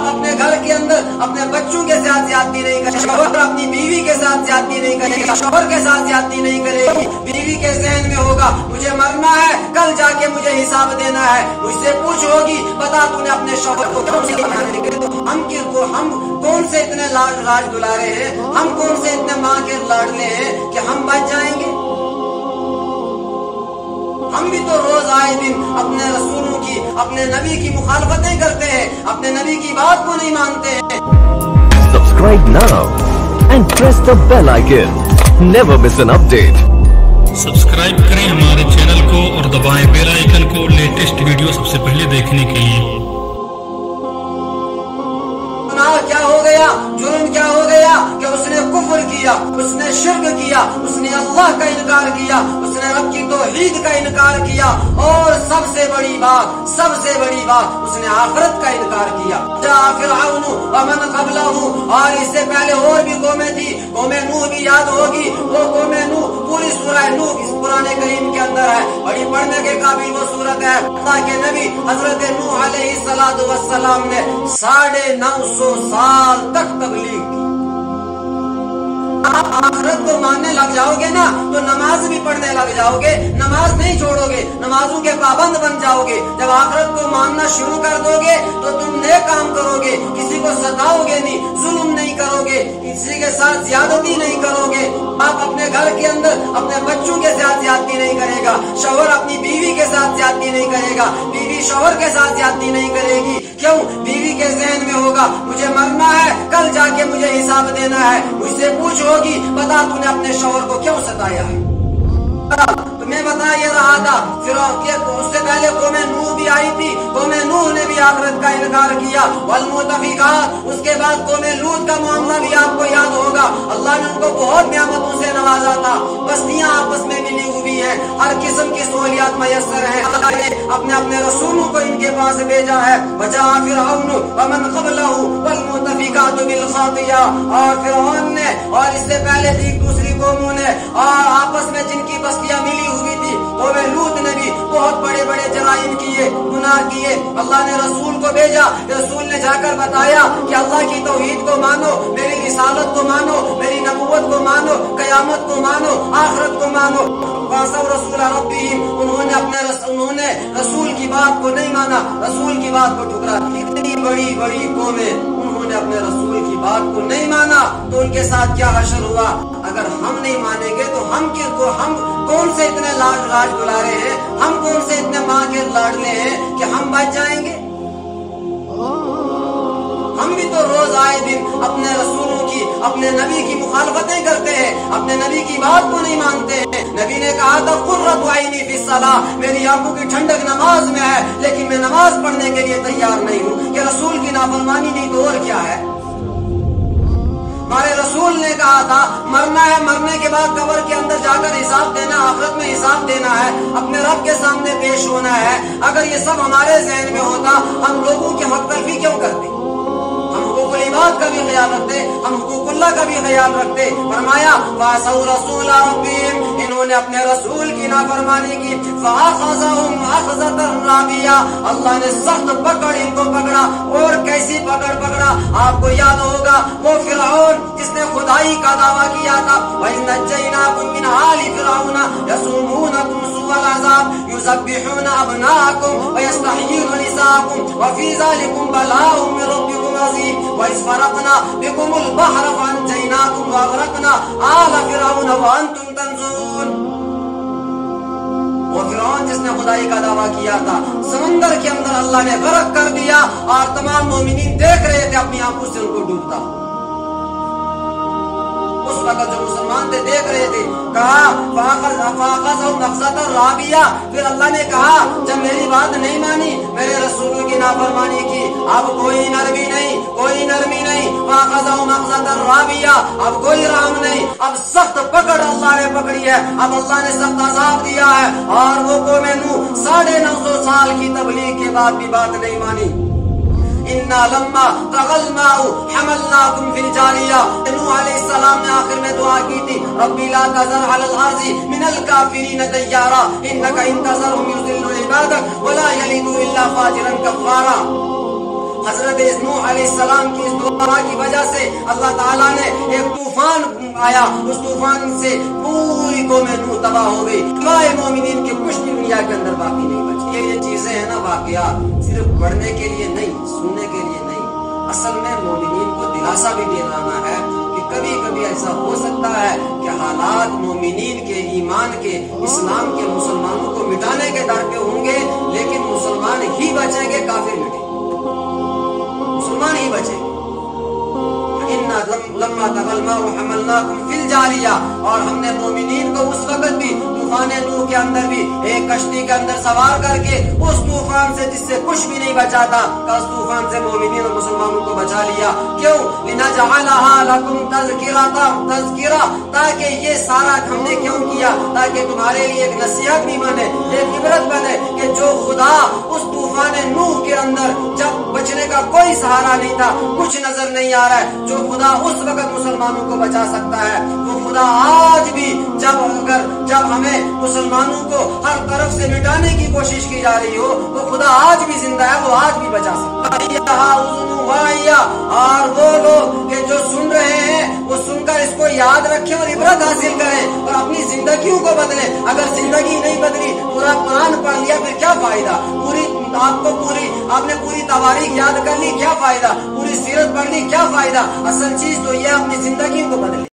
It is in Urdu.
اپنے گھر کے اندر اپنے بچوں کے ساتھ زیادتی نہیں کرے گا، شوہر اپنی بیوی کے ساتھ زیادتی نہیں کرے گا، شوہر کے ساتھ زیادتی نہیں کرے گی، بیوی کے ذہن میں ہوگا مجھے مرنا ہے، کل جا کے مجھے حساب دینا ہے، مجھ سے پوچھ ہوگی بتا تو نے اپنے شوہر کو کیوں ہم کون سے اتنے راج دلارے ہیں، ہم کون سے اتنے ماں کے لاڈلے ہیں کہ ہم بچ جائیں گے؟ ہم بھی تو روز آئے دن اپنے رسولوں کی، اپنے نبی کی مخالفتیں کرتے ہیں، اپنے نبی کی بات کو نہیں مانتے ہیں۔ Subscribe now and press the bell icon. Never miss an update. Subscribe کریں ہمارے چینل کو اور دبائیں بیل آئیکن کو لیٹسٹ ویڈیو سب سے پہلے دیکھنے کے لیے۔ گناہ کیا ہو گیا، جرم کیا ہو گیا کہ اس نے کفر کیا، اس نے شرک کیا، اس نے اللہ کا انکار کیا، اس نے رب کی توحید کا انکار کیا، اور سب سے بڑی بات اس نے آخرت کا انکار کیا۔ جاء فرعون ومن قبلہ، اور اس سے پہلے اور بھی قومیں تھی، قوم نوح بھی یاد ہوگی، وہ قوم نوح پوری سورہ نوح اس قرآن کریم کے اندر ہے، بڑی پڑھنے کے قابل وہ صورت ہے۔ اللہ کے نبی حضرت نوح علیہ السلام نے 950 سال تک تبلیغ کی۔ آپ آخرت کو ماننے لگ جاؤ گے نا تو نماز بھی پڑھنے لگ جاؤ گے، نماز نہیں چھوڑو گے، نمازوں کے پابند بن جاؤ گے۔ جب آخرت کو ماننا شروع کر دو گے تو تم نیک کام کرو گے، کسی کو ستاؤ گے نہیں، ظلم نہیں کرو گے، کسی کے ساتھ زیادتی نہیں کرو گے۔ آپ اپنے گھر کے اندر اپنے بچوں کے ساتھ زیادتی نہیں کرے گا، شوہر اپنی بیوی کے ساتھ زیادتی نہیں کرے گا، بیوی شوہر کے ساتھ زیادتی نہیں کرے گی۔ کیوں؟ بیوی کے ذہن میں ہوگا مجھے مرنا ہے، کل جا کے مجھے حساب دینا ہے، مجھ سے پوچھ ہوگی بتا تو نے اپنے شوہر کو کیوں ستایا ہے؟ تمہیں بتا یہ رہا تھا پھر اس سے پہلے قوم نوح بھی آئی تھی، قوم نوح نے بھی آخرت کا انکار کیا، والمؤتفقات، اس کے بعد قوم لوط کا معاملہ بھی آپ کو یاد ہوگا، اللہ نے ان کو بہت نعمتوں سے نوازا تھا، بستیاں آپس میں ملی ہوئی ہیں، ہر قسم کی سہولیات میسر ہیں، اللہ نے اپنے رسولوں کو ان کے پاس بھیجا ہے۔ وجاء فرعون ومن قبلہ والمؤتفقات بالخاطئہ، اور فرعون نے اور اس سے پہلے دوسری قوموں نے اور آپس میں جن کی بستیاں ملی ہوئی تھی، قوم لوط نے بھی بہت بڑے بڑے جرائم کیے، گناہ کیے۔ اللہ نے رسول کو بھیجا، رسول نے جا کر بتایا کہ اللہ کی توحید کو مانو، میری رسالت کو مانو، میری نبوت کو مانو، قیامت کو مانو، آخرت کو مانو۔ وَعَصَوْا رَسُولَ رَبِّهِمْ، انہوں نے رسول کی بات کو نہیں مانا، رسول کی بات کو ٹھکرا دی۔ اتنی بڑی قومیں انہوں نے اپنے رسول کی بات کو نہیں مانا تو ان کے ساتھ کیا حشر ہوا؟ اگر ہم نہیں مانیں گے تو ہم کون سے اتنے راج دلارے ہیں، ہم کون سے اتنے ماں کے لاڈلے ہیں کہ ہم بچ جائیں گے؟ ہم بھی تو روز آئے دن اپنے رسولوں کی، اپنے نبی کی مخالفتیں کرتے ہیں، اپنے نبی کی بات کو نہیں مانتے ہیں۔ نبی نے کہا تھا قرۃ عینی فی الصلاۃ، میری آنکھوں کی ٹھنڈک نماز میں ہے، لیکن میں نماز پڑھنے کے لیے تیار نہیں ہوں۔ کہ رسول کی نافرمانی نہیں تو اور کیا ہے؟ ہمارے رسول نے کہا تھا مرنا ہے، مرنے کے بعد قبر کے اندر جا کر حساب دینا، آخرت میں حساب دینا ہے، اپنے رب کے سامنے پیش ہونا ہے۔ اگر یہ سب ہمارے ذہن میں ہوتا ہم لوگوں کی حق تلفی کیوں کرتے؟ ہم حقوق العباد کا بھی خیال رکھتے، ہم حقوق اللہ کا بھی خیال رکھتے۔ فرمایا وَعَصَوْا رَسُولَ رَبِّهِمْ، انہوں نے اپنے رسول کی نافرمانی کی، فَأَخَذَهُمْ أَخْذَةً رَابِيَةً، اللہ نے سخت پکڑ ان کو پکڑا، اور کیسی پکڑا؟ آپ کو یاد ہوگا وہ فرعون جس نے خدائی کا دعویٰ کیا تھا، وَإِذْ نَجَّيْنَاكُمْ مِنْ آلِ فِرْعَوْنَ يَسُومُونَكُمْ سُوءَ الْعَذَابِ يُذَبِّحُونَ أَبْنَاءَكُمْ وَيَسْتَحْيُونَ نِسَاءَكُمْ وَفِي ذَلِكُمْ بَلَاءٌ مِّن رَّبِّكُمْ عَظِيمٌ وَإِذْ فَرَقْنَا بِكُمُ الْبَحْرَ فَأَنجَيْنَاكُمْ وَأَغْرَقْنَا آلَ فِرْعَوْنَ وَأَنتُمْ تَنظُرُونَ۔ وہ فرعون جس نے خدائی کا دعویٰ کیا تھا، سمندر کے اندر اللہ نے غرق کر دیا، اور تمام مومنین دیکھ رہے تھے اپنی آنکھوں سے ان کو ڈوبتا۔ اس وقت جو مسلمان تھے دیکھ رہے تھے، کہا فَأَخَذَهُمْ أَخْذَةً رَابِيَةً، پھر اللہ نے کہا جب میری بات نہیں مانی، میرے رسولوں کی نافرمانی کی، اب کوئی نرمی نہیں، فَأَخَذَهُمْ أَخْذَةً رَابِيَةً، اب کوئی رحم نہیں، اب سخت پکڑ اللہ نے پکڑی ہے، اب اللہ نے سخت عذاب دیا ہے۔ اور وہ قوم نوح 950 سال کی تبلیغ کے بعد بھی بات نہیں مانی۔ اِنَّا لَمَّا طَغَى الْمَاءُ حَمَلْنَاكُمْ فِي الْجَارِيَةِ، نوح علیہ السلام نے آخر میں دعا کی تھی رَبِّ لَا تَذَرْ عَلَى الْأَرْضِ مِنَ الْكَافِرِينَ دَيَّارًا إِنَّكَ إِن تَذَرْهُمْ يُضِلُّوا عِبَادَكَ وَلَا يَلِدُوا إِلَّا فَاجِرًا كَفَّارًا۔ حضرت نوح علیہ السلام کی اس دعا کی وجہ سے اللہ تعالیٰ نے ایک طوفان آیا، اس طوفان سے پوری قوم نوح تباہ ہو گئی، سوائے مومنین کے کچھ بھی دنیا کے اندر باقی نہیں بچی۔ یہ چیزیں ہیں نا واقعات، صرف پڑھنے کے لیے نہیں، سننے کے لیے نہیں، اصل میں مومنین کو دلاسا بھی دلانا ہے کہ کبھی کبھی ایسا ہو سکتا ہے کہ حالات مومنین کے، ایمان کے، اسلام کے، مسلمانوں کو مٹانے کے در پہ ہوں گے، لیکن مسلمان ہی بچیں گے، کافر مٹیں گے، مسلمان ہی بچیں گے۔ لما طغى الماء حملناكم في الجارية، اور ہم نے مومنین کو اس وقت بھی طوفان نوح کے اندر بھی ایک کشتی کے اندر سوار کر کے اس طوفان سے جس سے کچھ بھی نہیں بچا تھا، اس طوفان سے مومنین اور مسلمانوں کو بچا لیا۔ کیوں؟ لنجعلها لكم تذکرہ، تاکہ یہ سارا ہم نے کیوں کیا؟ تاکہ تمہارے لیے ایک نصیحت بھی بنے، ایک عبرت بنے کہ جو خدا اس طوفان نوح کے اندر جب بچنے کا کوئی سہارا نہیں تھا، کچھ نظر نہیں آ رہا ہے، جو خدا اس وقت مسلمانوں کو بچا سکتا ہے، وہ خدا آج بھی جب ہمیں مسلمانوں کو ہر طرف سے مٹانے کی کوشش کی جا رہی ہو، وہ خدا آج بھی زندہ ہے، وہ آج بھی بچا سکتا ہے۔ اور وہ لوگ کہ جو سن رہے ہیں وہ سن کر اس کو یاد رکھیں اور عبرت حاصل کریں اور اپنی زندگیوں کو بدلیں۔ اگر زندگی نہیں بدلی، پورا قرآن پڑھ لیا پھر کیا فائدہ؟ آپ نے پوری تواریخ یاد کر لی، کیا فائدہ؟ پوری سیرت پڑھ لی، کیا فائدہ؟ اصل چیز تو یہ اپنی زندگی کو بدلے۔